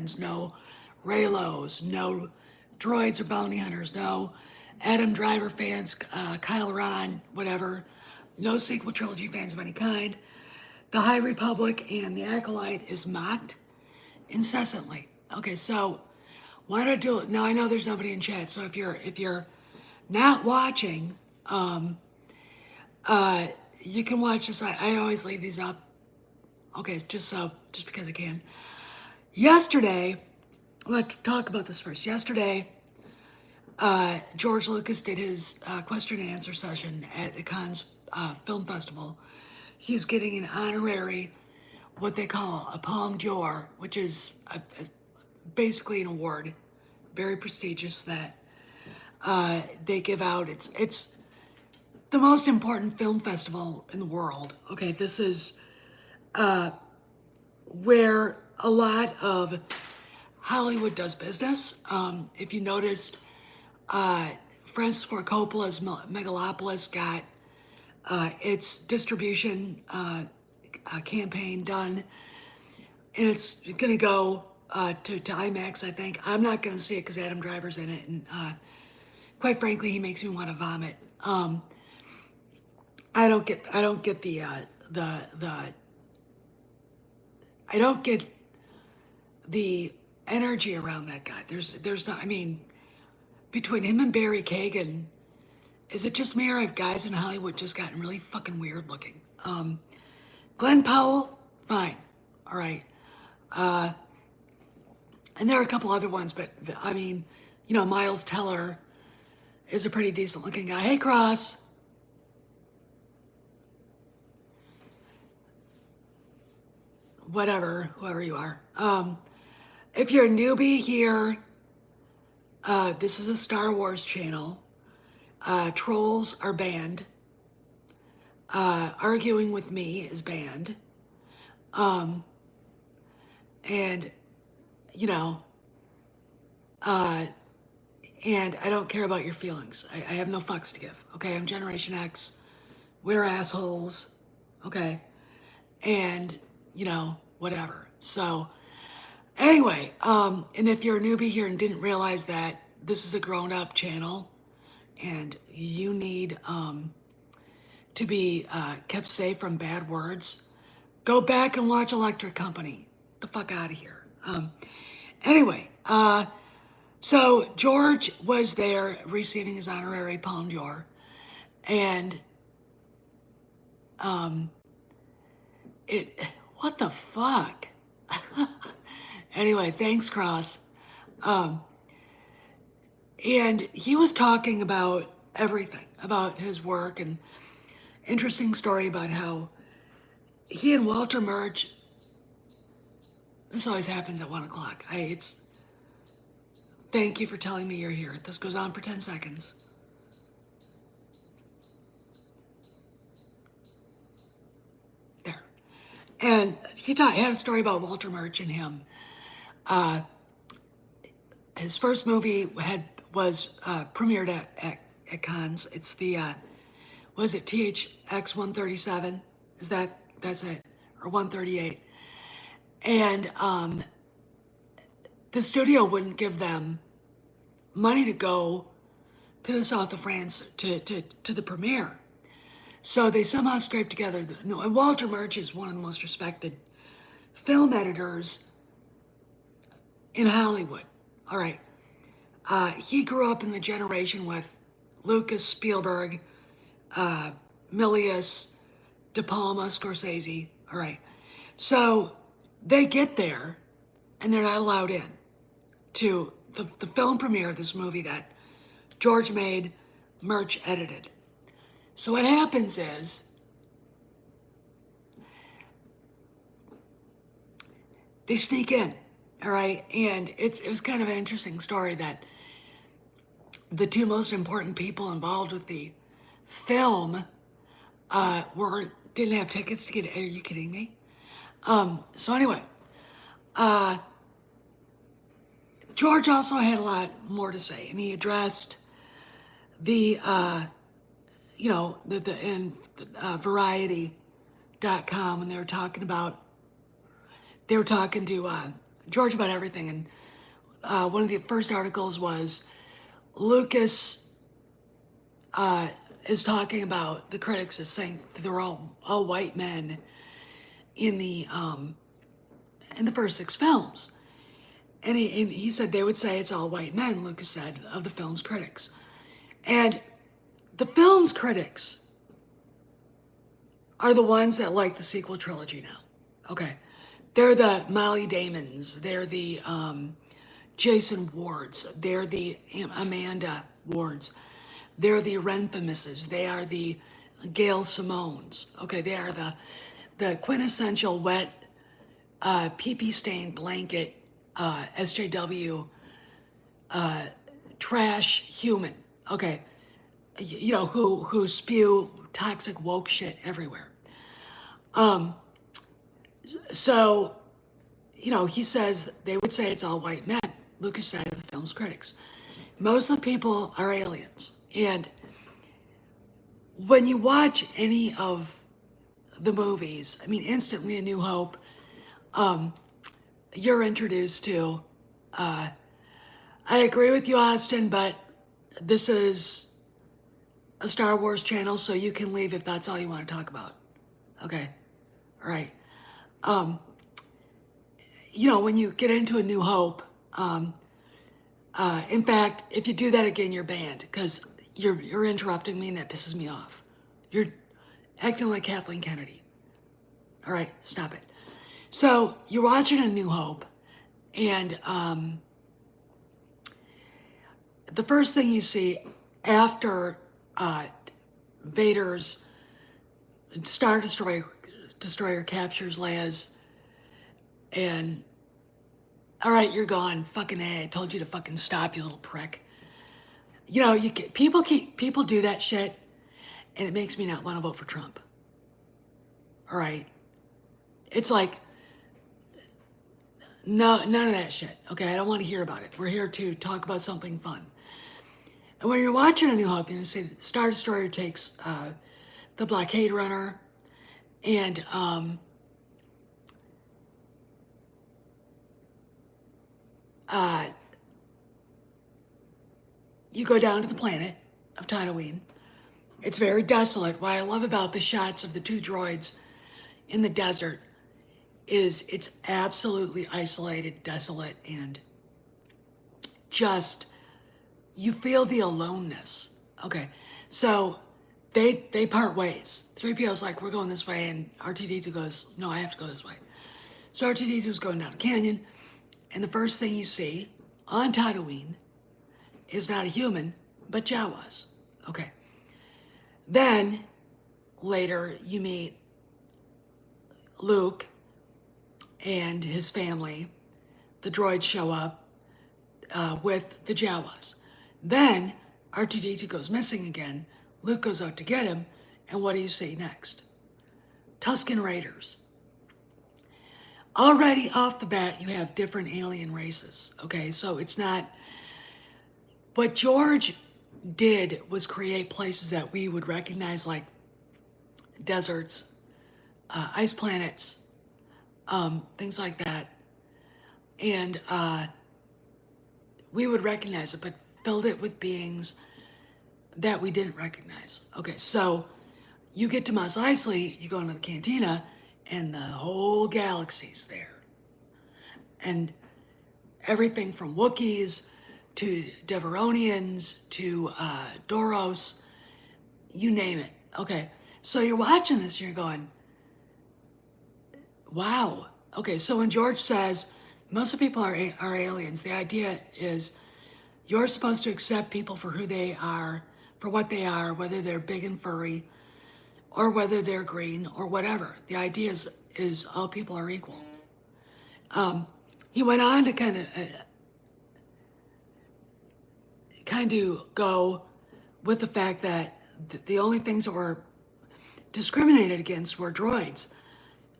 fans, no Raylos, no droids or bounty hunters, no Adam Driver fans, Kyle Ron, whatever, no sequel trilogy fans of any kind. The High Republic and the Acolyte is mocked incessantly. Okay, so why don't I do it? Now I know there's nobody in chat, so if you're not watching, you can watch this. I always leave these up. Okay, just because I can. Yesterday, let's talk about this first. Yesterday, George Lucas did his question and answer session at the Cannes Film Festival. He's getting an honorary, what they call a Palme d'Or, which is basically an award, very prestigious that they give out. It's the most important film festival in the world. Okay, this is where a lot of Hollywood does business. If you noticed, Francis Ford Coppola's Megalopolis got its distribution campaign done, and it's gonna go to IMAX, I think. I'm not gonna see it because Adam Driver's in it, and quite frankly, he makes me want to vomit. I don't get the energy around that guy. There's not. I mean, between him and Barry Kagan, is it just me or have guys in Hollywood just gotten really fucking weird looking? Glenn Powell, fine, all right. And there are a couple other ones, but I mean, you know, Miles Teller is a pretty decent looking guy. Hey, Cross. Whatever, whoever you are. If you're a newbie here, this is a Star Wars channel. Trolls are banned. Arguing with me is banned. And, you know, and I don't care about your feelings. I have no fucks to give, okay? I'm Generation X. We're assholes, okay? And, you know, whatever. So, anyway, and if you're a newbie here and didn't realize that this is a grown-up channel and you need to be kept safe from bad words, go back and watch Electric Company. The fuck out of here. Anyway, so George was there receiving his honorary Palme d'Or, and what the fuck? Anyway, thanks, Cross. And he was talking about everything, about his work, and interesting story about how he and Walter Murch, this always happens at 1 o'clock. Thank you for telling me you're here. This goes on for 10 seconds. There. And he had a story about Walter Murch and him. His first movie was premiered at Cannes. It's the, was it THX 137? That's it, or 138. And the studio wouldn't give them money to go to the south of France to the premiere. So they somehow scraped together, and Walter Murch is one of the most respected film editors in Hollywood. All right. He grew up in the generation with Lucas, Spielberg, Milius, De Palma, Scorsese. All right. So they get there and they're not allowed in to the film premiere of this movie that George made, Murch edited. So what happens is they sneak in, all right? And it was kind of an interesting story that the two most important people involved with the film didn't have tickets to get. Are you kidding me? So anyway, George also had a lot more to say, and he addressed the Variety.com when they were talking to George about everything. And one of the first articles was Lucas is talking about the critics as saying that they're all white men in the first 6 films. And he said they would say it's all white men, Lucas said, of the film's critics. And the film's critics are the ones that like the sequel trilogy now. Okay. They're the Molly Damons. They're the Jason Wards. They're the Amanda Wards. They're the Renfamises. They are the Gail Simones. Okay, they are the quintessential wet pee-pee stained blanket SJW trash human. Okay, you know, who spew toxic woke shit everywhere. So, you know, he says they would say it's all white men. Lucas said of the film's critics. Most of the people are aliens. And when you watch any of the movies, I mean, instantly A New Hope, you're introduced to, I agree with you, Austin, but this is a Star Wars channel, so you can leave if that's all you want to talk about. Okay, all right. You know, when you get into A New Hope, in fact, if you do that again, you're banned, because you're interrupting me and that pisses me off. You're acting like Kathleen Kennedy. All right, stop it. So you're watching A New Hope, and the first thing you see after Vader's Star Destroyer captures Leia's, and all right, you're gone. Fucking A, I told you to fucking stop, you little prick. You know, people do that shit, and it makes me not want to vote for Trump. All right, it's like, no, none of that shit. Okay, I don't want to hear about it. We're here to talk about something fun. And when you're watching A New Hope, you see the Star Destroyer takes the blockade runner, and you go down to the planet of Tatooine. It's very desolate. What I love about the shots of the 2 droids in the desert is it's absolutely isolated, desolate, and just, you feel the aloneness. Okay, so they part ways. 3PO's like, we're going this way, and R2-D2 goes, no, I have to go this way. So R2-D2's going down a canyon, and the first thing you see on Tatooine is not a human, but Jawas. Okay. Then, later, you meet Luke and his family. The droids show up with the Jawas. Then, R2-D2 goes missing again. Luke goes out to get him, and what do you see next? Tusken Raiders. Already off the bat, you have different alien races. Okay, so it's not... What George did was create places that we would recognize, like deserts, ice planets, things like that. And we would recognize it, but filled it with beings that we didn't recognize. Okay, so you get to Mos Eisley, you go into the cantina, and the whole galaxy's there. And everything from Wookiees to Deveronians to Doros, you name it. Okay, so you're watching this and you're going, wow. Okay, so when George says most of the people are aliens, the idea is you're supposed to accept people for who they are, for what they are, whether they're big and furry or whether they're green or whatever. The idea is all people are equal. He went on to kind of go with the fact that the only things that were discriminated against were droids.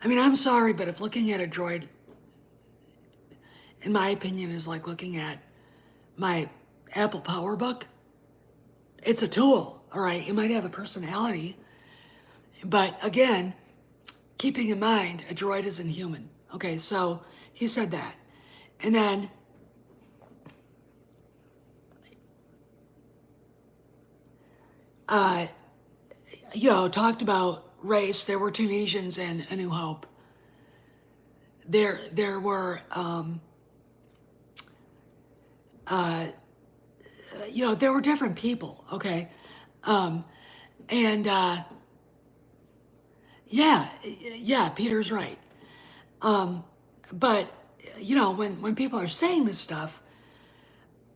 I mean, I'm sorry, but if looking at a droid, in my opinion, is like looking at my Apple PowerBook, it's a tool, all right? It might have a personality, but again, keeping in mind, a droid isn't human. Okay, so he said that. And then, talked about race. There were Tunisians in A New Hope. There were, there were different people, okay? And yeah, Peter's right. But, when people are saying this stuff,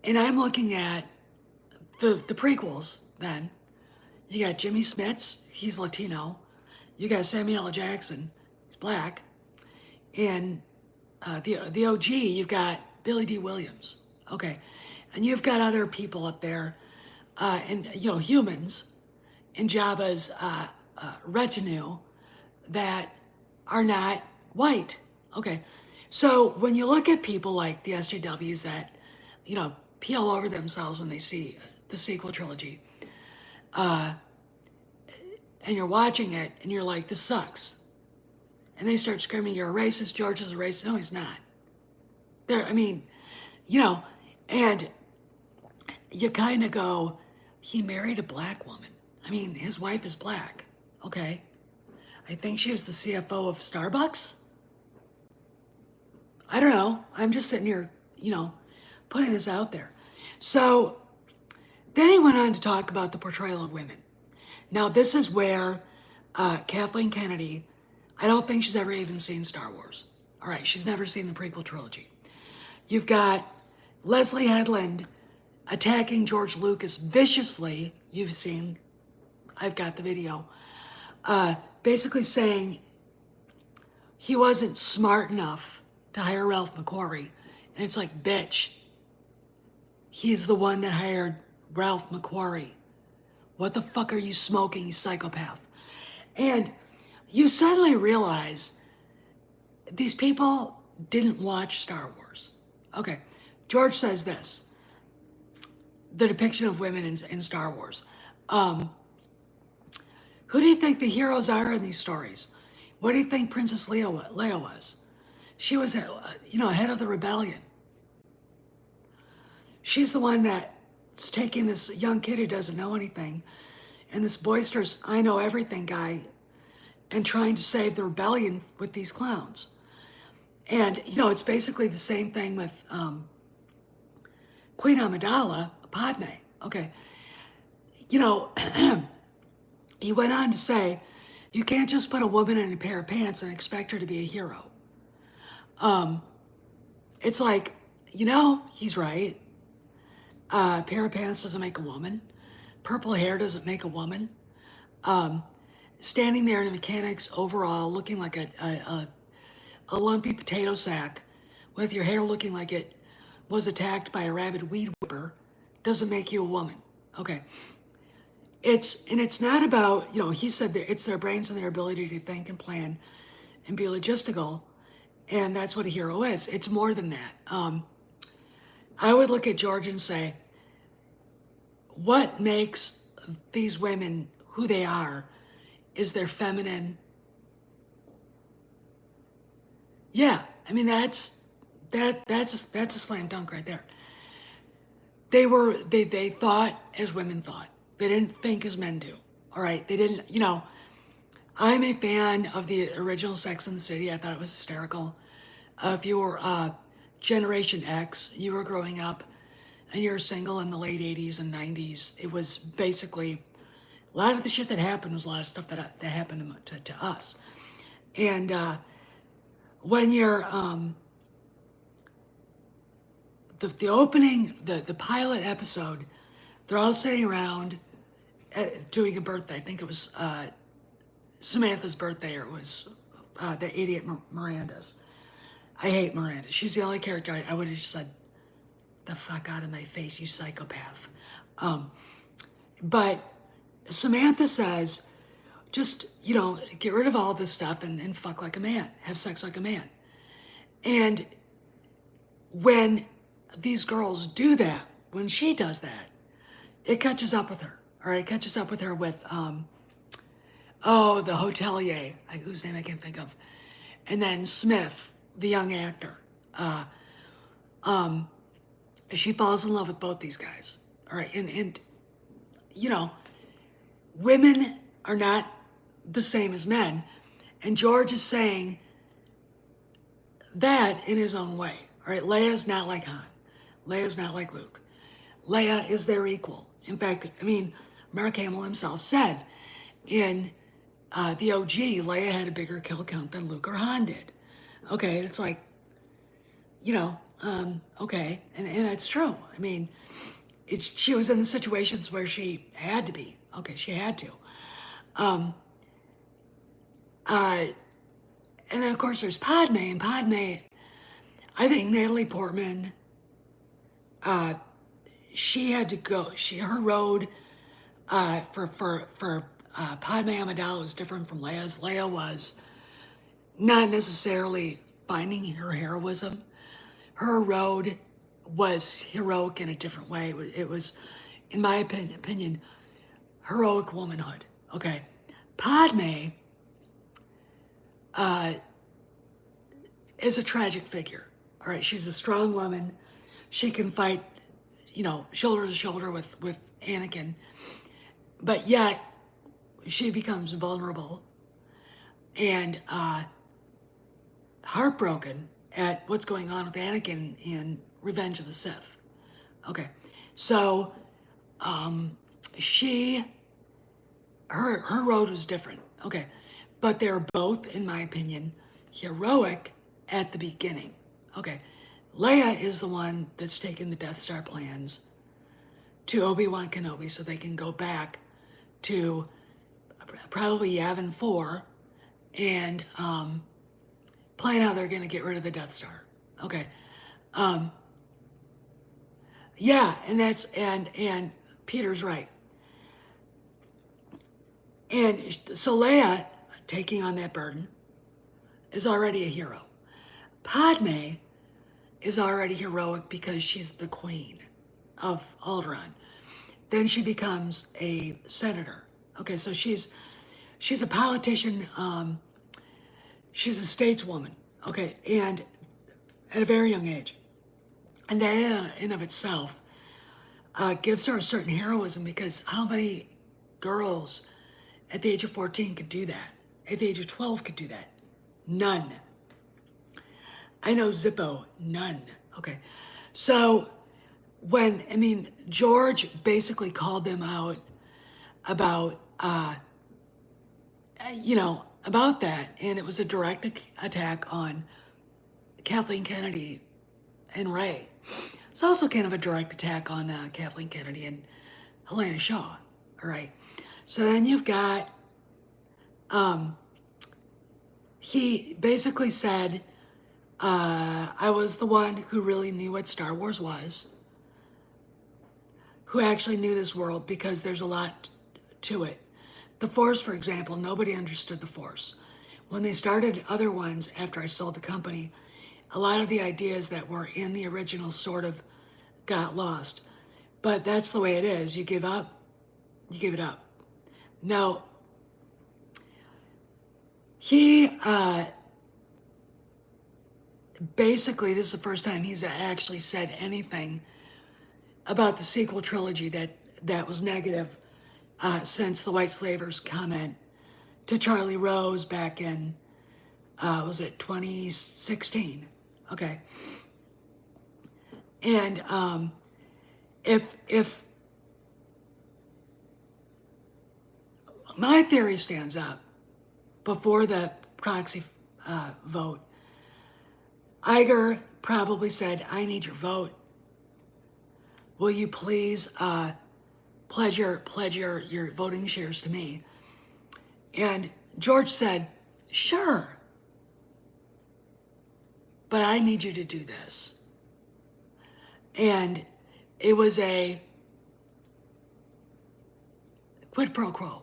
and I'm looking at the prequels, then, you got Jimmy Smits, he's Latino. You got Samuel L. Jackson, he's black. And the OG, you've got Billy D. Williams, okay? And you've got other people up there, and, humans in Jabba's retinue that are not white, okay? So when you look at people like the SJWs that, peel over themselves when they see the sequel trilogy, and you're watching it and you're like, this sucks. And they start screaming, you're a racist, George is a racist. No, he's not. And you kind of go, he married a black woman. I mean, his wife is black, okay? I think she was the CFO of Starbucks. I don't know. I'm just sitting here, putting this out there. So then he went on to talk about the portrayal of women. Now, this is where Kathleen Kennedy, I don't think she's ever even seen Star Wars. All right, she's never seen the prequel trilogy. You've got Leslie Headland attacking George Lucas viciously. You've seen, I've got the video. Basically saying he wasn't smart enough to hire Ralph McQuarrie. And it's like, bitch, he's the one that hired Ralph McQuarrie. What the fuck are you smoking, you psychopath? And you suddenly realize these people didn't watch Star Wars. Okay, George says this, the depiction of women in Star Wars. Who do you think the heroes are in these stories? What do you think Princess Leia was? She was, head of the rebellion. She's the one that's taking this young kid who doesn't know anything and this boisterous, I know everything guy and trying to save the rebellion with these clowns. And, it's basically the same thing with Queen Amidala, Padme. Okay. He went on to say, you can't just put a woman in a pair of pants and expect her to be a hero. It's like, he's right. A pair of pants doesn't make a woman. Purple hair doesn't make a woman. Standing there in a mechanic's overall looking like a lumpy potato sack with your hair looking like it was attacked by a rabid weed whipper doesn't make you a woman. Okay. It's not about, he said that it's their brains and their ability to think and plan and be logistical. And that's what a hero is. It's more than that. I would look at George and say, what makes these women who they are is their feminine. Yeah, I mean, that's a slam dunk right there. They thought as women thought. They didn't think as men do. All right, they didn't, I'm a fan of the original Sex and the City. I thought it was hysterical. If you were Generation X, you were growing up and you're single in the late 80s and 90s, it was basically a lot of the shit that happened was a lot of stuff that happened to us. And when you're, the opening, the pilot episode, they're all sitting around doing a birthday. I think it was Samantha's birthday, or it was the idiot Miranda's. I hate Miranda. She's the only character I would have just said, the fuck out of my face, you psychopath. But Samantha says, just, get rid of all this stuff and fuck like a man, have sex like a man. And when these girls do that, when she does that, it catches up with her. All right, it catches up with her with, the hotelier, whose name I can't think of. And then Smith, the young actor. She falls in love with both these guys. All right. And you know, women are not the same as men. And George is saying that in his own way. All right. Leia's not like Han. Leia's not like Luke. Leia is their equal. In fact, I mean, Mark Hamill himself said in the OG, Leia had a bigger kill count than Luke or Han did. Okay, it's like, you know, okay, and it's true. I mean, she was in the situations where she had to be. Okay, she had to. And then of course there's Padme, and Padme, I think Natalie Portman, she had to go. Her road for Padme Amidala was different from Leia's. Leia was not necessarily finding her heroism. Her road was heroic in a different way. It was, in my opinion, heroic womanhood. Okay, Padme is a tragic figure. All right, she's a strong woman. She can fight, you know, shoulder to shoulder with Anakin, but yet she becomes vulnerable and heartbroken at what's going on with Anakin in Revenge of the Sith. Okay, so her road was different. Okay, but they're both, in my opinion, heroic at the beginning. Okay, Leia is the one that's taken the Death Star plans to Obi-Wan Kenobi so they can go back to probably Yavin 4 and plan how they're going to get rid of the Death Star. Okay. Yeah, and that's and Peter's right. And so Leia, taking on that burden, is already a hero. Padme is already heroic because she's the queen of Alderaan. Then she becomes a senator. Okay, so she's a politician. She's a stateswoman. Okay, and at a very young age, and that in and of itself gives her a certain heroism, because how many girls at the age of 14 could do that? At the age of 12 could do that? None. I know Zippo, none. Okay, so George basically called them out about, about that, and it was a direct attack on Kathleen Kennedy and Ray. It's also kind of a direct attack on Kathleen Kennedy and Helena Shaw. All right, so then you've got, he basically said, I was the one who really knew what Star Wars was, who actually knew this world, because there's a lot to it. The Force, for example, nobody understood the Force. When they started other ones after I sold the company, a lot of the ideas that were in the original sort of got lost. But that's the way it is. You give up, you give it up. Now, he basically, this is the first time he's actually said anything about the sequel trilogy that was negative since the White Slavers comment to Charlie Rose back in, was it 2016? Okay. And if my theory stands up before the proxy vote, Iger probably said, I need your vote. Will you please pledge your voting shares to me? And George said, sure, but I need you to do this. And it was a quid pro quo.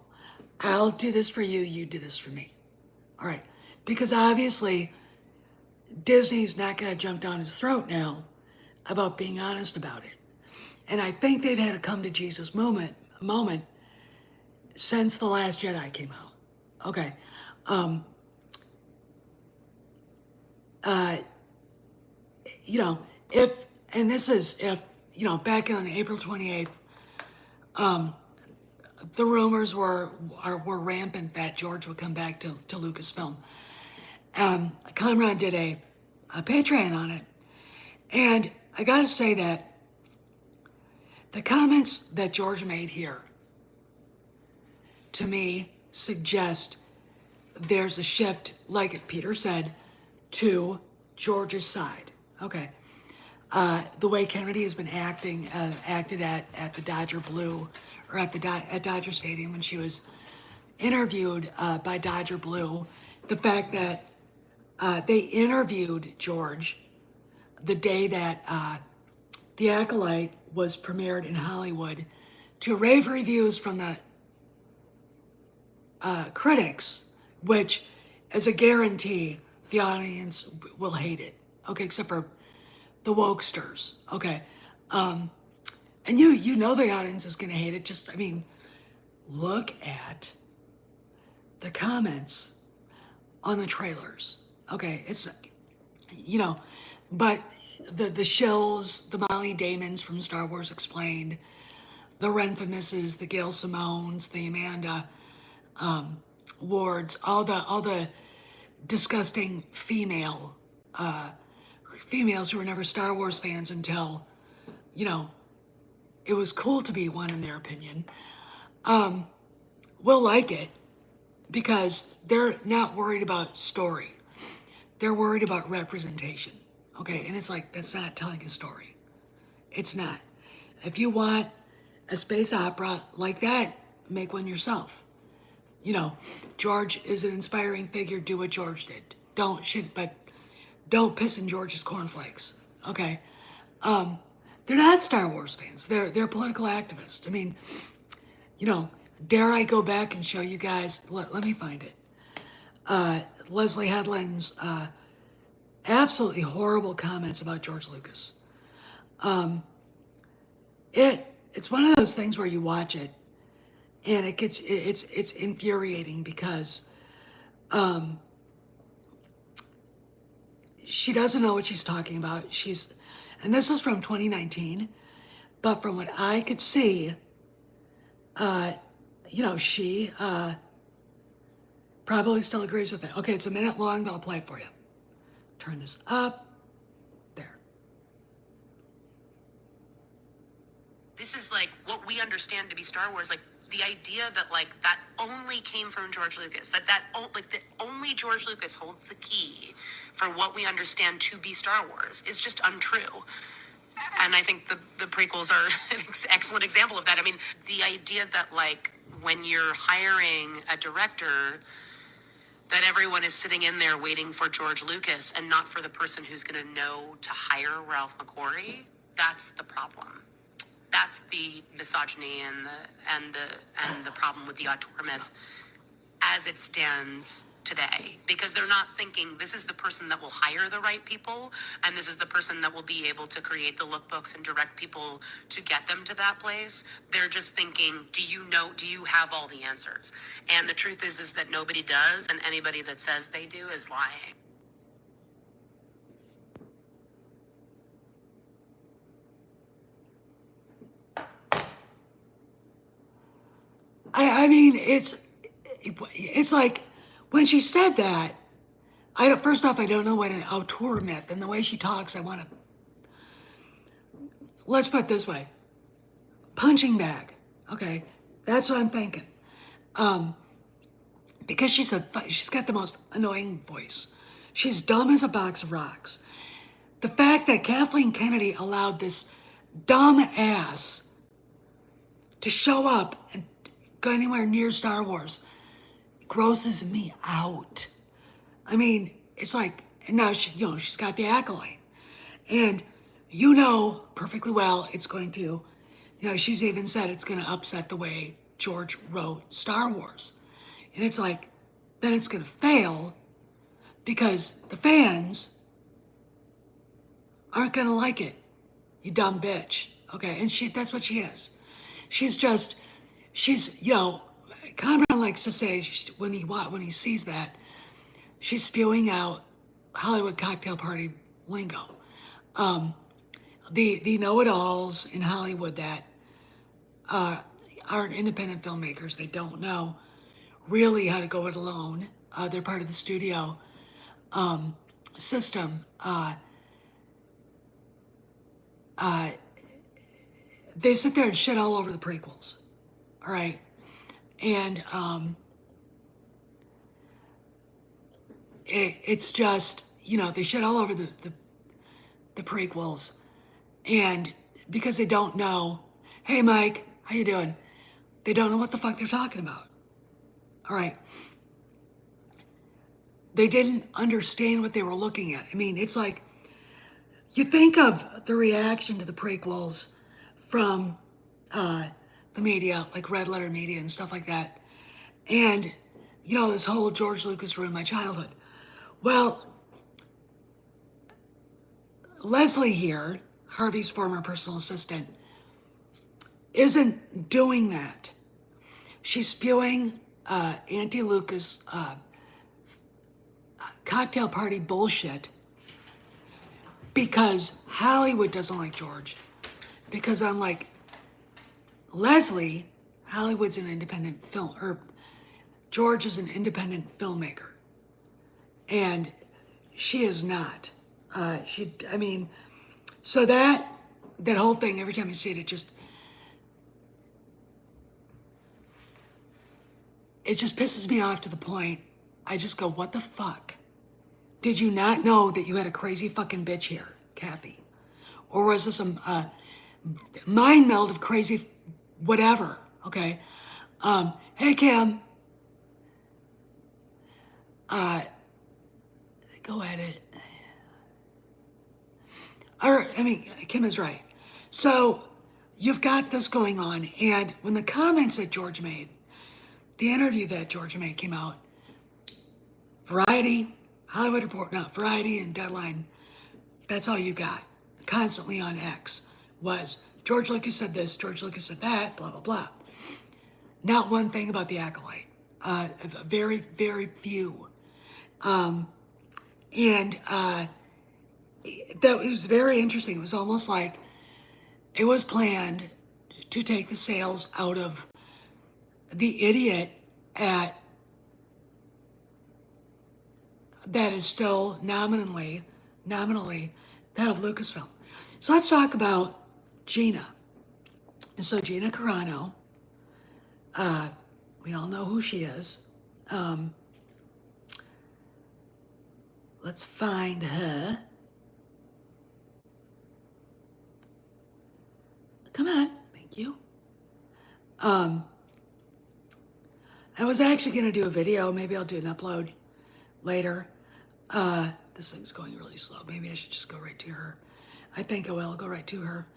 I'll do this for you, you do this for me. All right, because obviously Disney's not gonna jump down his throat now about being honest about it. And I think they've had a come to Jesus moment since The Last Jedi came out. Okay. If and this is if, back on April 28th, the rumors were rampant that George would come back to Lucasfilm. Conrad did a Patreon on it, and I gotta say that the comments that George made here, to me, suggest there's a shift, like Peter said, to George's side. Okay. The way Kennedy has been acted at the Dodger Blue, or at Dodger Stadium when she was interviewed by Dodger Blue, the fact that they interviewed George the day that The Acolyte was premiered in Hollywood to rave reviews from the critics, which is a guarantee the audience will hate it. Okay, except for the wokesters. Okay. And you know the audience is gonna hate it. Just, look at the comments on the trailers. Okay, it's, but the shills, the Molly Damons from Star Wars Explained, the Renfamuses, the Gail Simones, the Amanda Wards, all the disgusting females who were never Star Wars fans until, it was cool to be one in their opinion, will like it because they're not worried about story. They're worried about representation. Okay, and it's like, that's not telling a story. It's not. If you want a space opera like that, make one yourself. George is an inspiring figure, do what George did. Don't piss in George's cornflakes, okay? They're not Star Wars fans. They're political activists. Dare I go back and show you guys, let me find it. Leslie Headland's absolutely horrible comments about George Lucas. It's one of those things where you watch it and it's infuriating because she doesn't know what she's talking about. And this is from 2019, but from what I could see, she probably still agrees with it. Okay, it's a minute long, but I'll play it for you. Turn this up. There. This is like what we understand to be Star Wars, like the idea that that only came from George Lucas, that only George Lucas holds the key for what we understand to be Star Wars is just untrue. And I think the prequels are an excellent example of that. The idea that when you're hiring a director, that everyone is sitting in there waiting for George Lucas and not for the person who's going to know to hire Ralph McQuarrie, that's the problem. That's the misogyny and the problem with the auteur myth as it stands today, because they're not thinking this is the person that will hire the right people and this is the person that will be able to create the lookbooks and direct people to get them to that place. They're just thinking, do you have all the answers? And the truth is that nobody does, and anybody that says they do is lying. It's like when she said that, first off, I don't know what an auteur myth, and the way she talks, let's put it this way, punching bag, okay? That's what I'm thinking. Because she's got the most annoying voice. She's dumb as a box of rocks. The fact that Kathleen Kennedy allowed this dumb ass to show up and go anywhere near Star Wars grosses me out. It's like, and now she's got the Acolyte. And perfectly well it's going to, she's even said it's going to upset the way George wrote Star Wars. And it's like, then it's going to fail because the fans aren't going to like it. You dumb bitch. Okay, and that's what she is. She's Conrad likes to say when he sees that, she's spewing out Hollywood cocktail party lingo. the know-it-alls in Hollywood that aren't independent filmmakers. They don't know really how to go it alone. They're part of the studio system. They sit there and shit all over the prequels, all right? And it's just, you know, they shit all over the prequels, and because they don't know, hey Mike, how you doing? They don't know what the fuck they're talking about. All right. They didn't understand what they were looking at. I mean, it's like, you think of the reaction to the prequels from the media, like red letter media and stuff like that. And, you know, this whole George Lucas ruined my childhood. Well, Leslie here, Harvey's former personal assistant, isn't doing that. She's spewing anti-Lucas cocktail party bullshit because Hollywood doesn't like George. Because unlike Leslie, Hollywood's an independent film, or George is an independent filmmaker. And she is not. I mean, so that whole thing, every time you see it just pisses me off to the point, I just go, what the fuck? Did you not know that you had a crazy fucking bitch here, Kathy? Or was this a mind meld of crazy whatever, okay? Hey, Kim. Go at it. Kim is right. So you've got this going on, and when the comments that George made, the interview that George made came out, Variety, Hollywood Reporter, Variety and Deadline, that's all you got. Constantly on X was George Lucas said this, George Lucas said that, blah, blah, blah. Not one thing about the Acolyte. Very, very few. That was very interesting. It was almost like it was planned to take the sales out of the idiot that is still nominally that of Lucasfilm. So let's talk about Gina. So Gina Carano, we all know who she is. Let's find her. Come on, thank you. I was actually gonna do a video. Maybe I'll do an upload later. This thing's going really slow. Maybe I should just go right to her. I think I will go right to her.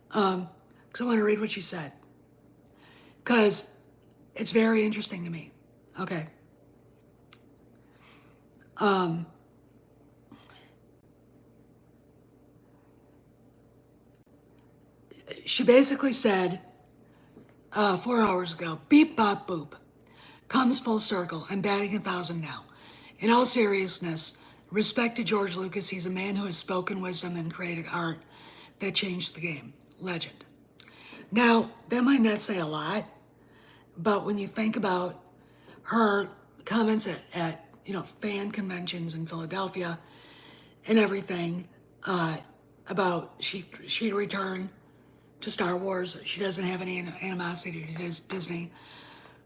Because I want to read what she said. Because it's very interesting to me. Okay. She basically said 4 hours ago, beep, bop, boop. Comes full circle. I'm batting 1,000 now. In all seriousness, respect to George Lucas. He's a man who has spoken wisdom and created art that changed the game. Legend. Now, that might not say a lot, but when you think about her comments at fan conventions in Philadelphia and everything, about she'd return to Star Wars. She doesn't have any animosity to Disney.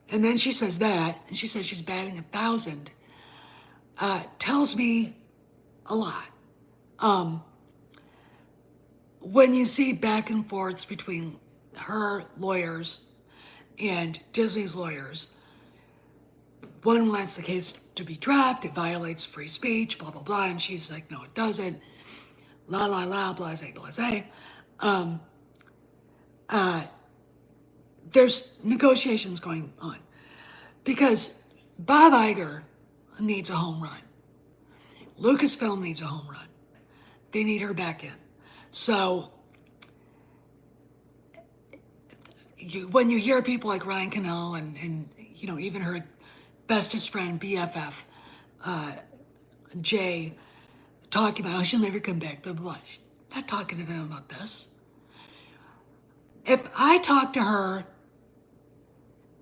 And then she says that, and she says she's batting 1,000. Tells me a lot. When you see back and forths between her lawyers and Disney's lawyers, one wants the case to be dropped, it violates free speech, blah, blah, blah, and she's like, no, it doesn't, la, la, la, blase, blase. There's negotiations going on because Bob Iger needs a home run. Lucasfilm needs a home run. They need her back in. So when you hear people like Ryan Cannell and even her bestest friend, BFF, Jay, talking about how she'll never come back, blah, blah, blah. Not talking to them about this. If I talked to her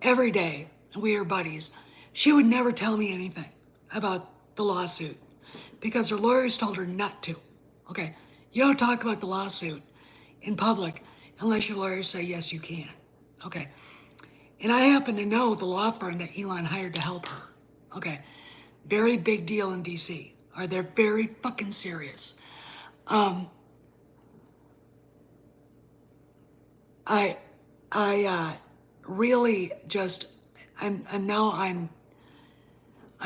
every day and we were buddies, she would never tell me anything about the lawsuit because her lawyers told her not to. Okay, you don't talk about the lawsuit in public unless your lawyers say yes, you can. Okay, and I happen to know the law firm that Elon hired to help her. Okay, very big deal in DC. They're very fucking serious. I really just I'm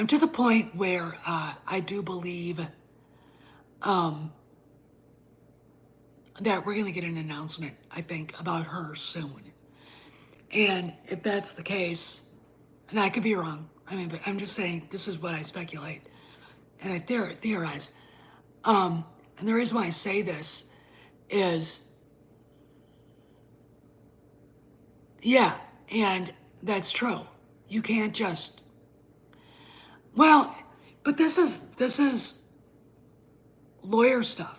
to the point where I do believe that we're gonna get an announcement, I think, about her soon. And if that's the case, and I could be wrong, I mean, but I'm just saying this is what I speculate and I theorize. And the reason why I say this is, yeah, and that's true. You can't just, well, but this is lawyer stuff.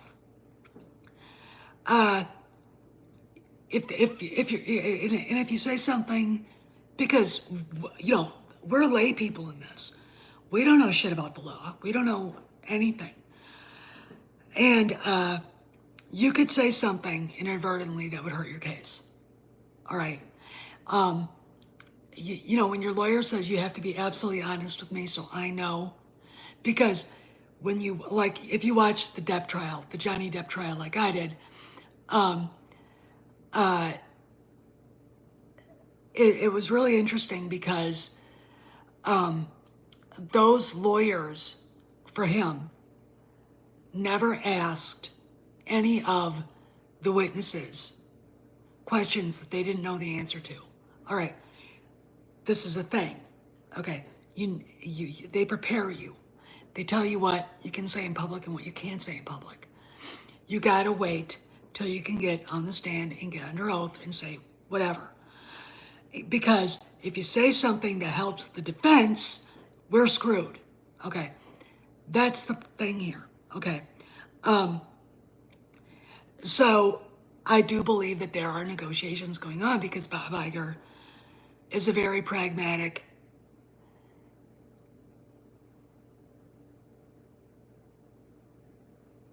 If you say something, because we're lay people in this, we don't know shit about the law. We don't know anything, and you could say something inadvertently that would hurt your case. All right. When your lawyer says you have to be absolutely honest with me, so I know, because when you, like, if you watch the Depp trial, the Johnny Depp trial, like I did, it was really interesting because those lawyers for him never asked any of the witnesses questions that they didn't know the answer to. All right, this is a thing. Okay, they prepare you. They tell you what you can say in public and what you can't say in public. You gotta wait till you can get on the stand and get under oath and say whatever. Because if you say something that helps the defense, we're screwed. Okay, that's the thing here. Okay, so I do believe that there are negotiations going on because Bob Iger is a very pragmatic,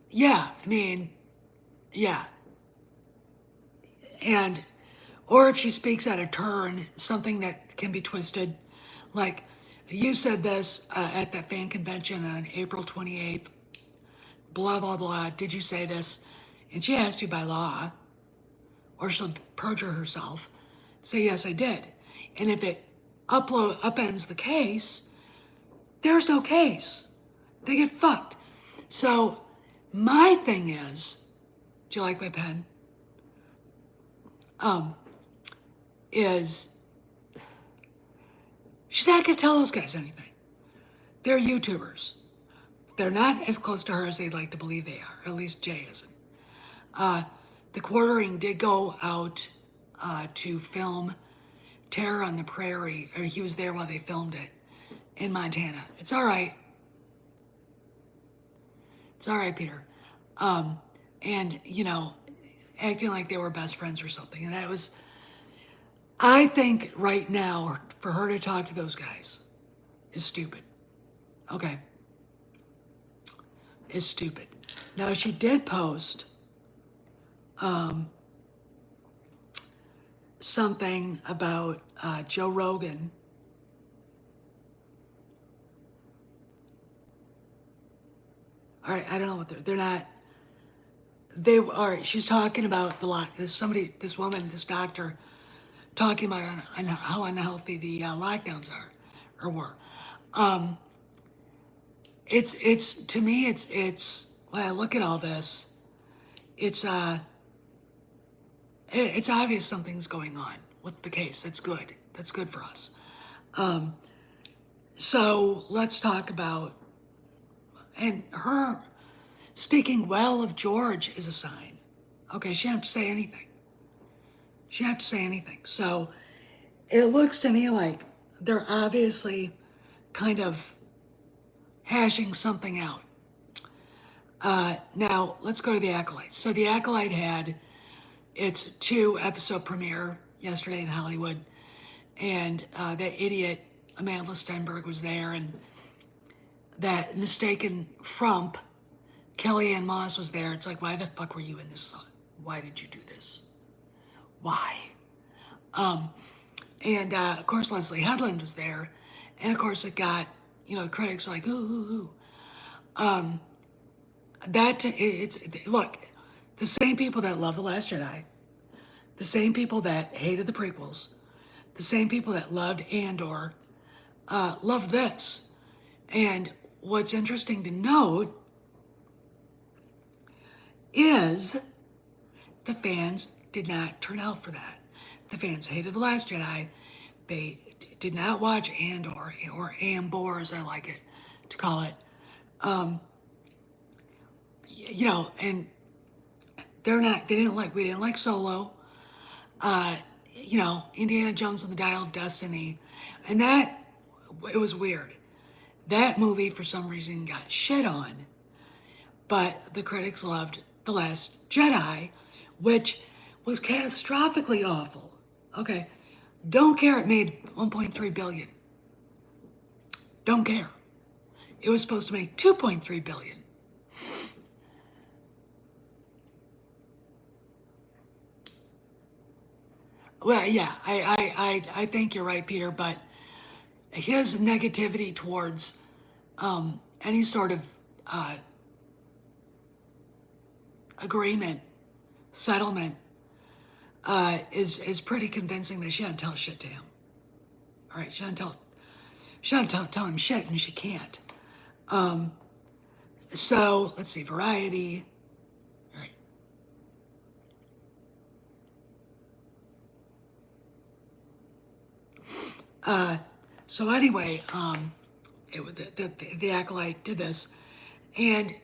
yeah, I mean, yeah. And, or if she speaks out of turn, something that can be twisted, like you said this at that fan convention on April 28th, blah, blah, blah, did you say this? And she asked you by law, or she'll perjure herself, say, yes, I did. And if it upends the case, there's no case. They get fucked. So my thing is, do you like my pen? Is she's not gonna tell those guys anything. They're YouTubers. They're not as close to her as they'd like to believe they are. At least Jay isn't. The Quartering did go out to film Terror on the Prairie, or he was there while they filmed it in Montana. It's all right. It's all right, Peter. And acting like they were best friends or something. And that was, I think right now, for her to talk to those guys is stupid. Okay. Is stupid. Now, she did post something about Joe Rogan. All right, I don't know what they're not. They are. She's talking about this woman, this doctor, talking about how unhealthy the lockdowns are, or were. It's to me, it's when I look at all this, it's obvious something's going on with the case. That's good. That's good for us. So let's talk about, and her speaking well of George is a sign. Okay, she didn't have to say anything. She didn't have to say anything. So it looks to me like they're obviously kind of hashing something out. Now, let's go to The Acolyte. So The Acolyte had its 2-episode premiere yesterday in Hollywood, and that idiot Amanda Steinberg was there, and that mistaken frump Kellyanne Moss was there. It's like, why the fuck were you in this? Why did you do this? Why? And of course, Leslie Headland was there, and of course, it got, the critics were like, ooh. Look, the same people that love The Last Jedi, the same people that hated the prequels, the same people that loved Andor, love this. And what's interesting to note is the fans did not turn out for that. The fans hated The Last Jedi. They did not watch Andor, or Ambor, as I like it to call it. And we didn't like Solo. Indiana Jones and the Dial of Destiny. And it was weird. That movie, for some reason, got shit on. But the critics loved The Last Jedi, which was catastrophically awful. Okay. Don't care it made 1.3 billion. Don't care. It was supposed to make 2.3 billion. Well, yeah, I think you're right, Peter, but his negativity towards any sort of agreement, settlement, is pretty convincing that she doesn't tell shit to him. All right, she doesn't tell him shit, and she can't. So let's see, Variety. All right. So anyway, the Acolyte did this, and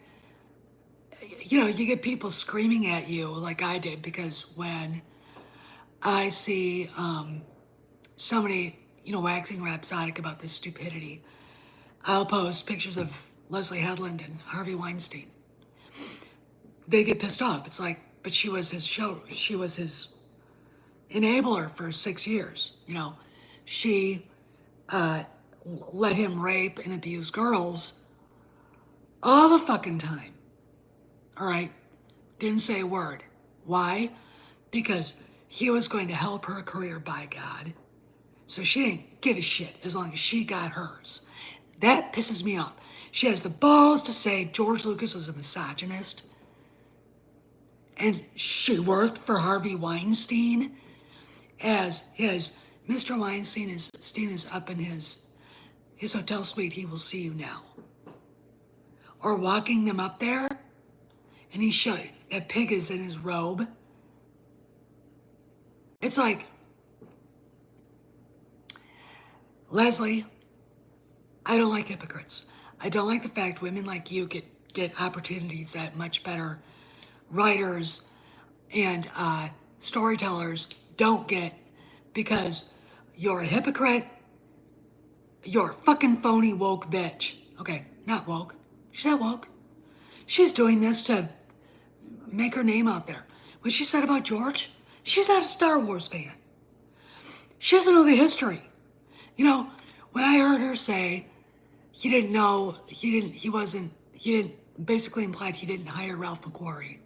you get people screaming at you like I did, because when I see somebody waxing rhapsodic about this stupidity, I'll post pictures of Leslie Headland and Harvey Weinstein. They get pissed off. It's like, but she was his enabler for 6 years. She let him rape and abuse girls all the fucking time. All right? Didn't say a word. Why? Because he was going to help her career, by God. So she didn't give a shit as long as she got hers. That pisses me off. She has the balls to say George Lucas was a misogynist. And she worked for Harvey Weinstein as his Mr. Weinstein is up in his hotel suite. He will see you now. Or walking them up there, and a pig is in his robe. It's like, Leslie, I don't like hypocrites. I don't like the fact women like you get opportunities that much better writers and storytellers don't get, because you're a hypocrite. You're a fucking phony woke bitch. Okay, not woke. She's not woke. She's doing this to make her name out there. What she said about George, she's not a Star Wars fan. She doesn't know the history. When I heard her say he basically implied he didn't hire Ralph McQuarrie.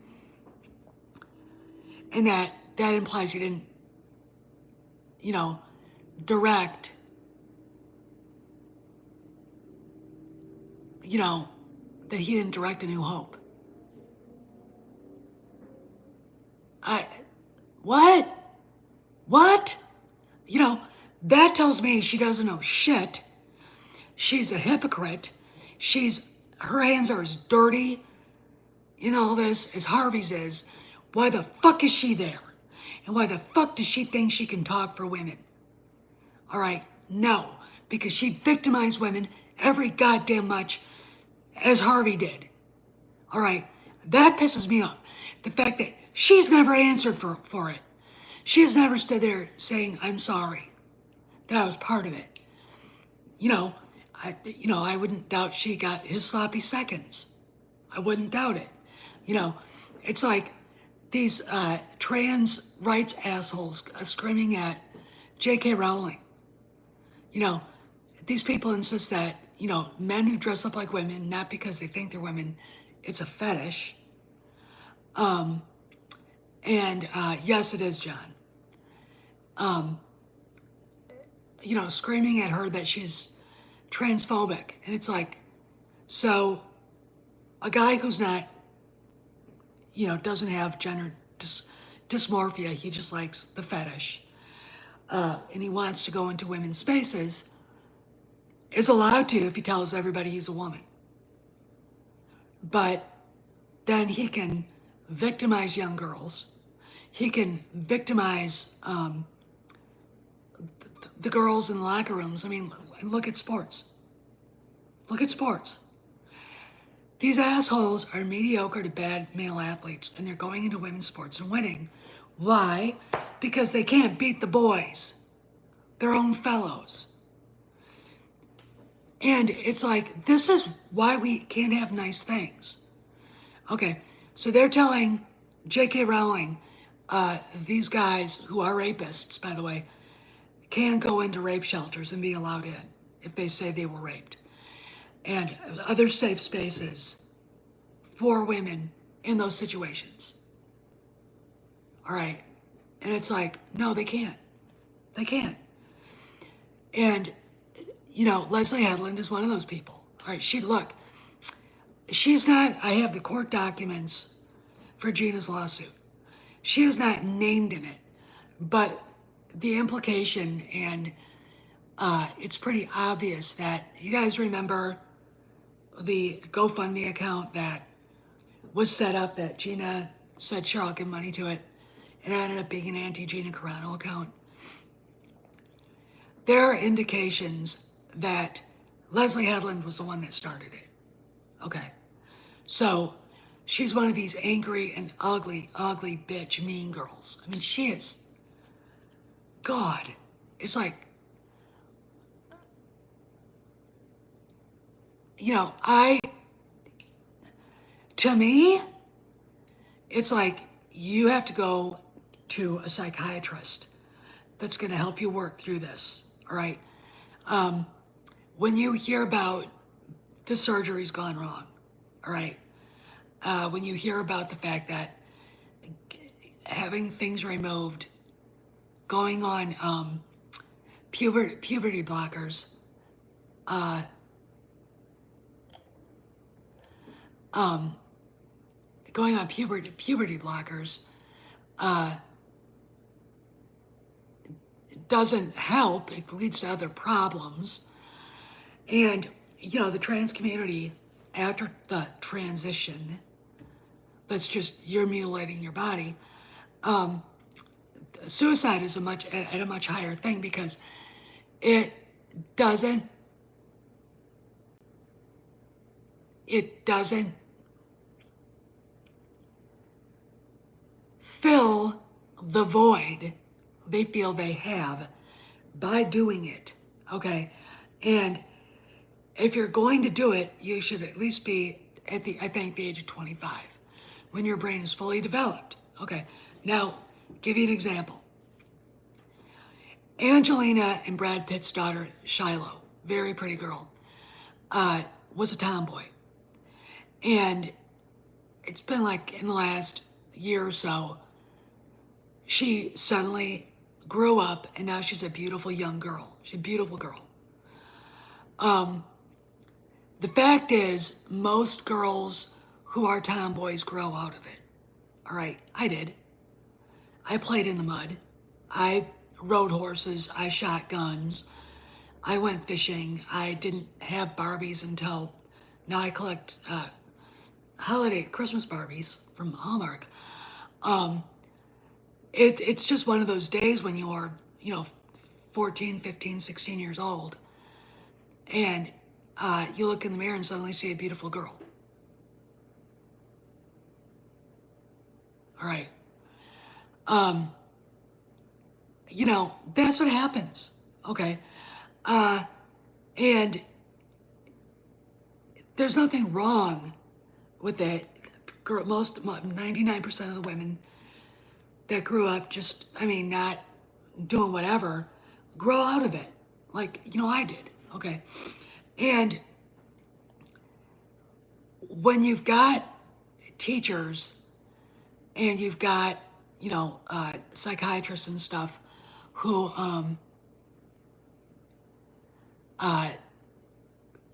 And that implies he didn't, direct, that he didn't direct A New Hope. What? That tells me she doesn't know shit. She's a hypocrite. Her hands are as dirty in all this as Harvey's is. Why the fuck is she there? And why the fuck does she think she can talk for women? All right, no, because she victimized women every goddamn much as Harvey did. All right, that pisses me off. The fact that she's never answered for it. She has never stood there saying, I'm sorry that I was part of it. I wouldn't doubt she got his sloppy seconds. I wouldn't doubt it. You know, it's like these trans rights assholes screaming at J.K. Rowling. You know, these people insist that, men who dress up like women, not because they think they're women, it's a fetish. And yes, it is, John. Screaming at her that she's transphobic. And it's like, so a guy who's not, doesn't have gender dysmorphia, he just likes the fetish, and he wants to go into women's spaces, is allowed to if he tells everybody he's a woman. But then he can victimize young girls. He can victimize the girls in the locker rooms. I mean, look at sports. Look at sports. These assholes are mediocre to bad male athletes, and they're going into women's sports and winning. Why? Because they can't beat the boys, their own fellows. And it's like, this is why we can't have nice things. Okay, so they're telling J.K. Rowling, these guys who are rapists, by the way, can go into rape shelters and be allowed in if they say they were raped. And other safe spaces for women in those situations. All right. And it's like, no, they can't. They can't. And, Leslie Headland is one of those people. All right, she's not, I have the court documents for Gina's lawsuit. She is not named in it, but the implication, and it's pretty obvious that, you guys remember the GoFundMe account that was set up that Gina said, sure, I'll give money to it, and it ended up being an anti-Gina Carano account. There are indications that Leslie Headland was the one that started it. Okay. So she's one of these angry and ugly, ugly bitch mean girls. I mean, she is. God. It's like, to me, it's like you have to go to a psychiatrist that's going to help you work through this. All right. When you hear about the surgery's gone wrong, all right. When you hear about the fact that having things removed, going on puberty blockers, going on puberty blockers, doesn't help. It leads to other problems. And, the trans community, after the transition, that's just you're mutilating your body, suicide is at a much higher thing because it doesn't fill the void they feel they have by doing it, okay? And if you're going to do it, you should at least be at the age of 25, when your brain is fully developed. Okay, now, give you an example. Angelina and Brad Pitt's daughter, Shiloh, very pretty girl, was a tomboy. And it's been like in the last year or so, she suddenly grew up and now she's a beautiful young girl. She's a beautiful girl. The fact is, most girls who are tomboys grow out of it. All right, I did. I played in the mud. I rode horses. I shot guns. I went fishing. I didn't have Barbies until now. I collect holiday Christmas Barbies from Hallmark. It's just one of those days when you're, 14, 15, 16 years old, and you look in the mirror and suddenly see a beautiful girl. All right. That's what happens. Okay. And there's nothing wrong with the girl, 99% of the women that grew up just, I mean, not doing whatever, grow out of it. Like, you know, I did. Okay. And when you've got teachers and you've got, you know, psychiatrists and stuff who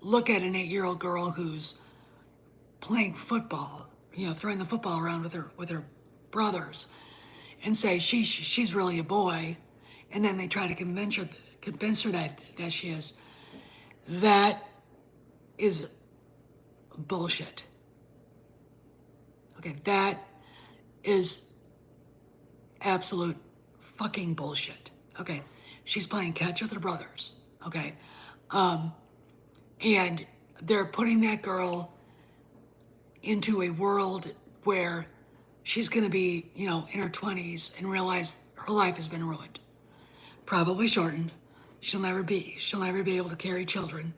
look at an 8-year-old girl who's playing football, you know, throwing the football around with her brothers, and say she's really a boy, and then they try to convince her that she is. That is bullshit. Okay, that is absolute fucking bullshit. Okay, she's playing catch with her brothers. Okay, and they're putting that girl into a world where she's going to be, you know, in her 20s and realize her life has been ruined, probably shortened. She'll never be able to carry children,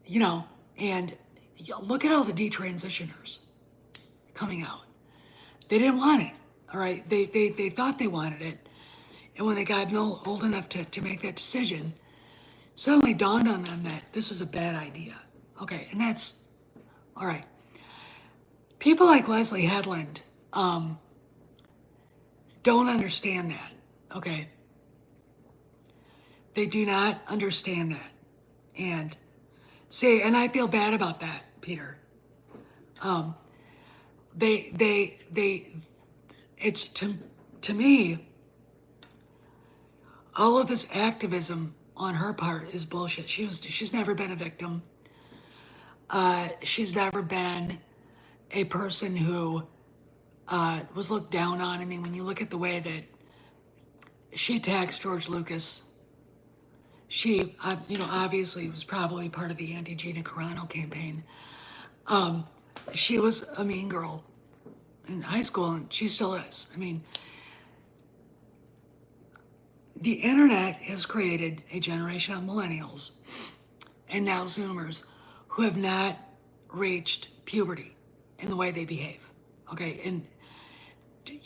you know. And look at all the detransitioners coming out. They didn't want it. All right, they thought they wanted it, and when they got old enough to make that decision, suddenly dawned on them that this was a bad idea. Okay, and that's all right. People like Leslie Headland don't understand that. Okay, they do not understand that, and see, and I feel bad about that, Peter. It's to me, all of this activism on her part is bullshit. She's never been a victim. She's never been a person who was looked down on. I mean, when you look at the way that she attacks George Lucas, she, you know, obviously was probably part of the anti-Gina Carano campaign. She was a mean girl in high school, and she still is. I mean, the internet has created a generation of millennials and now Zoomers who have not reached puberty in the way they behave. Okay, and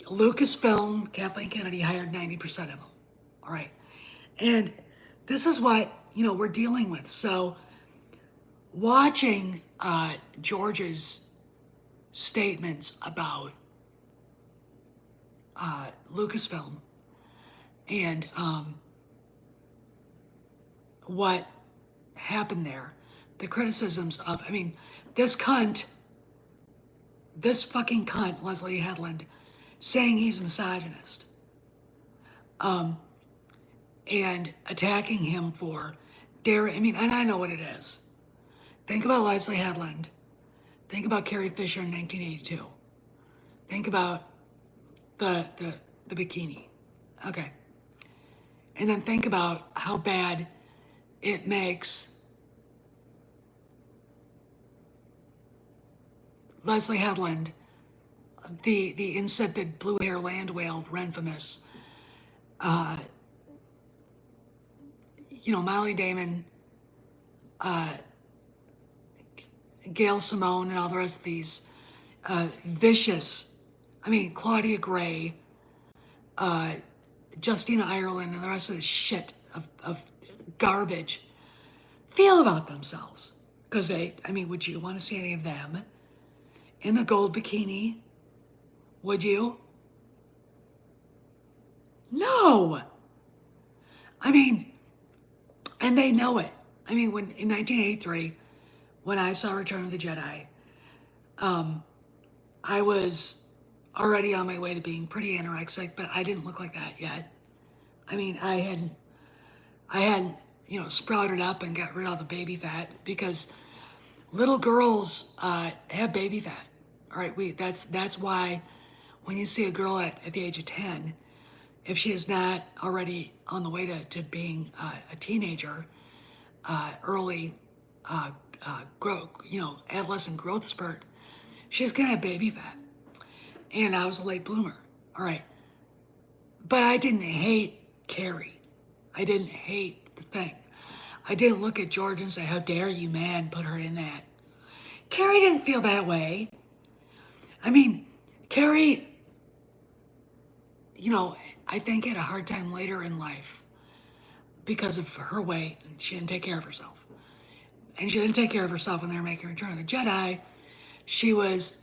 Lucasfilm, Kathleen Kennedy hired 90% of them. All right, and this is what, you know, we're dealing with. So watching George's statements about Lucasfilm and what happened there, the criticisms of, I mean, this fucking cunt, Leslie Headland, saying he's a misogynist, and attacking him for I mean, and I know what it is. Think about Leslie Headland. Think about Carrie Fisher in 1982. Think about the bikini. Okay. And then think about how bad it makes Leslie Headland, the insipid blue hair land whale, Renfamous, you know, Molly Damon, Gail Simone, and all the rest of these vicious, I mean, Claudia Gray, Justina Ireland, and the rest of the shit of garbage feel about themselves. Because I mean, would you want to see any of them in the gold bikini? Would you? No. I mean, and they know it. I mean, when in 1983, when I saw Return of the Jedi, I was already on my way to being pretty anorexic, but I didn't look like that yet. I mean, I hadn't, you know, sprouted up and got rid of the baby fat, because little girls have baby fat. All right, that's why when you see a girl at the age of 10, if she is not already on the way to being a teenager, early growth, you know, adolescent growth spurt, she's gonna have baby fat. And I was a late bloomer. All right, but I didn't hate Carrie. I didn't hate the thing. I didn't look at George and say, "How dare you, man, put her in that." Carrie didn't feel that way. I mean, Carrie, you know, I think had a hard time later in life because of her weight. She didn't take care of herself. And she didn't take care of herself when they were making Return of the Jedi. She was,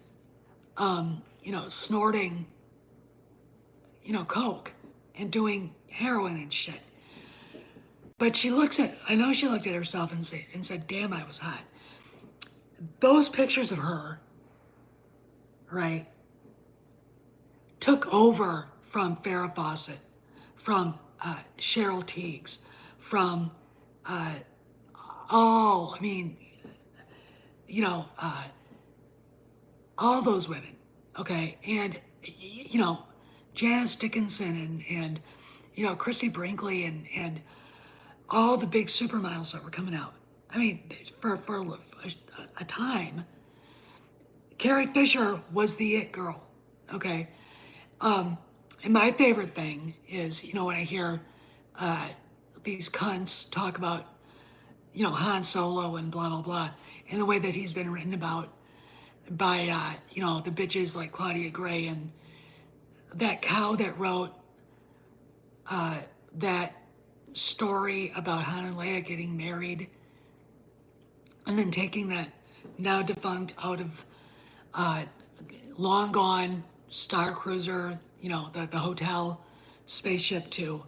snorting, coke and doing heroin and shit. But I know she looked at herself and said, damn, I was hot. Those pictures of her, right, took over from Farrah Fawcett, from Cheryl Teagues, from all, I mean, you know, uh, all those women, okay? And, Janice Dickinson and Christy Brinkley and all the big supermodels that were coming out. I mean, for a time, Carrie Fisher was the it girl, okay? And my favorite thing is, when I hear these cunts talk about, Han Solo and blah, blah, blah, and the way that he's been written about by, the bitches like Claudia Gray and that cow that wrote that story about Han and Leia getting married and then taking that now defunct out of long gone Star Cruiser, the hotel spaceship to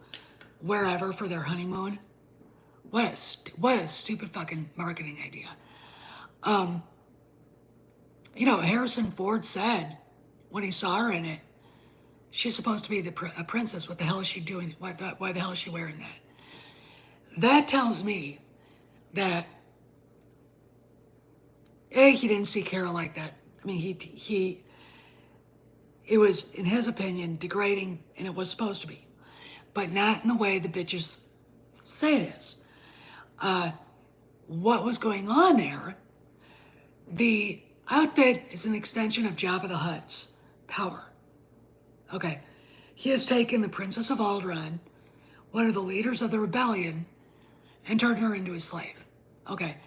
wherever for their honeymoon. What a stupid fucking marketing idea. Harrison Ford said when he saw her in it, she's supposed to be a princess. What the hell is she doing? Why the hell is she wearing that? That tells me that he didn't see Carol like that. I mean, it was, in his opinion, degrading, and it was supposed to be, but not in the way the bitches say it is. What was going on there? The outfit is an extension of Jabba the Hutt's power. Okay, he has taken the Princess of Alderaan, one of the leaders of the rebellion, and turned her into a slave. Okay,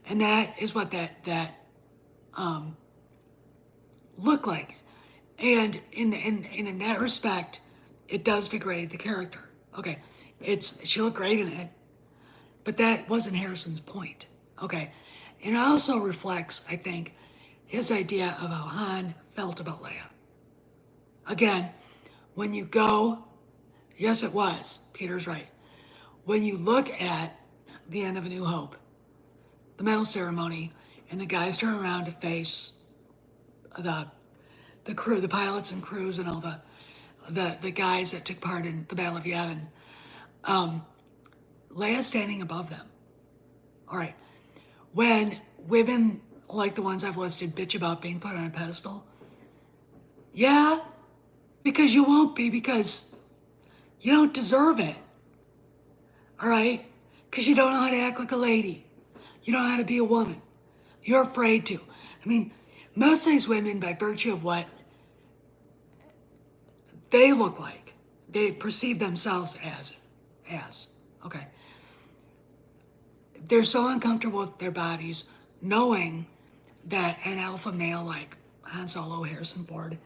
and that is what that looked like. And in that respect, it does degrade the character. Okay, she looked great in it, but that wasn't Harrison's point. Okay, and it also reflects, I think, his idea of how Han felt about Leia. Again, when you go, yes, it was. Peter's right. When you look at the end of A New Hope, the medal ceremony, and the guys turn around to face the crew, the pilots and crews, and all the guys that took part in the Battle of Yavin, Leia's standing above them. All right. When women like the ones I've listed bitch about being put on a pedestal, yeah, because you won't be, because you don't deserve it. All right? Because you don't know how to act like a lady. You don't know how to be a woman. You're afraid to. I mean, most of these women, by virtue of what they look like, they perceive themselves as, okay? They're so uncomfortable with their bodies, knowing that an alpha male like Han Solo, Harrison Ford,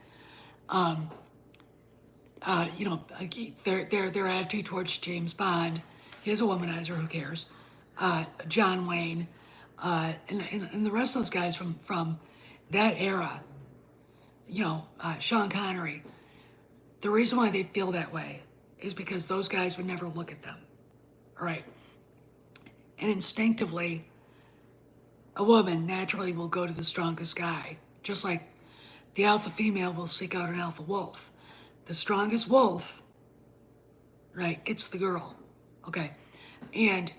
their attitude towards James Bond, he's a womanizer, who cares? John Wayne, and the rest of those guys from that era, Sean Connery. The reason why they feel that way is because those guys would never look at them, all right? And instinctively, a woman naturally will go to the strongest guy, just like the alpha female will seek out an alpha wolf. The strongest wolf, right, gets the girl, okay? And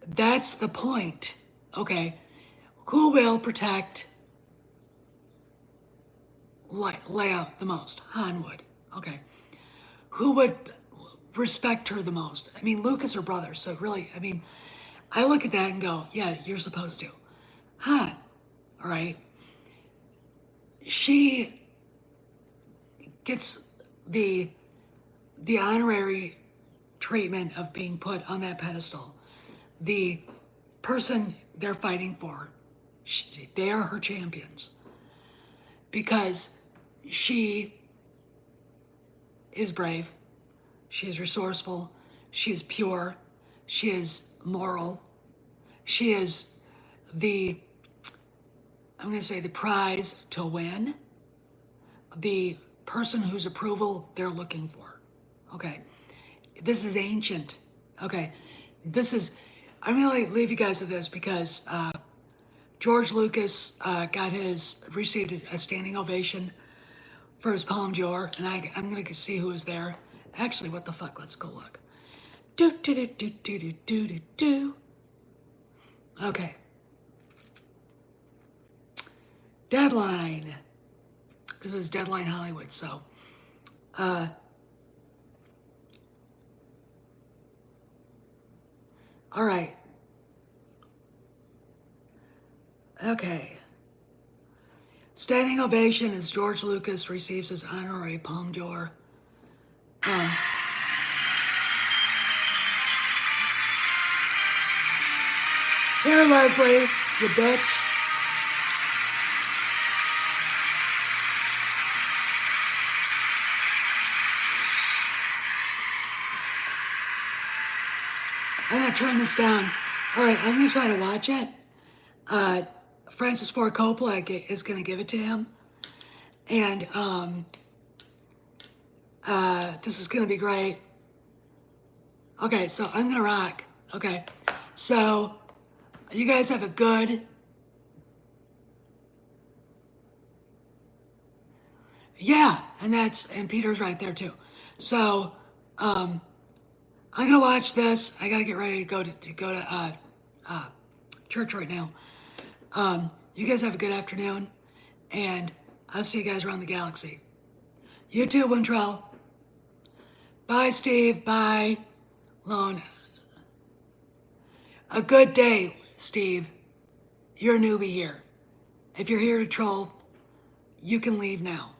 that's the point, okay? Who will protect Leia the most? Han would, okay? Who would respect her the most? I mean, Luke is her brother, so really, I mean, I look at that and go, yeah, you're supposed to. Han, all right? She gets the honorary treatment of being put on that pedestal. The person they're fighting for, They are her champions because she is brave, she is resourceful, she is pure, she is moral, she is the, I'm going to say, the prize to win, the person whose approval they're looking for. Okay. This is ancient. Okay. This is, I'm going to leave you guys with this because George Lucas received a standing ovation for his Palme d'Or, and I'm going to see who was there. Actually, what the fuck? Let's go look. Do, do, do, do, do, do, do, do, do. Okay. Deadline. Because it was Deadline Hollywood, so. All right. Okay. Standing ovation as George Lucas receives his honorary Palme d'Or. Here, Leslie, you bitch. I'm gonna turn this down. All right, I'm gonna try to watch it. Francis Ford Coppola is gonna give it to him, and this is gonna be great. Okay, so I'm gonna rock. Okay, so you guys have a good. Yeah, and Peter's right there too. So I'm gonna watch this. I gotta get ready to go to church right now. You guys have a good afternoon, and I'll see you guys around the galaxy. You too, Wintrell. Bye, Steve. Bye, Lone. A good day, Steve. You're a newbie here. If you're here to troll, you can leave now.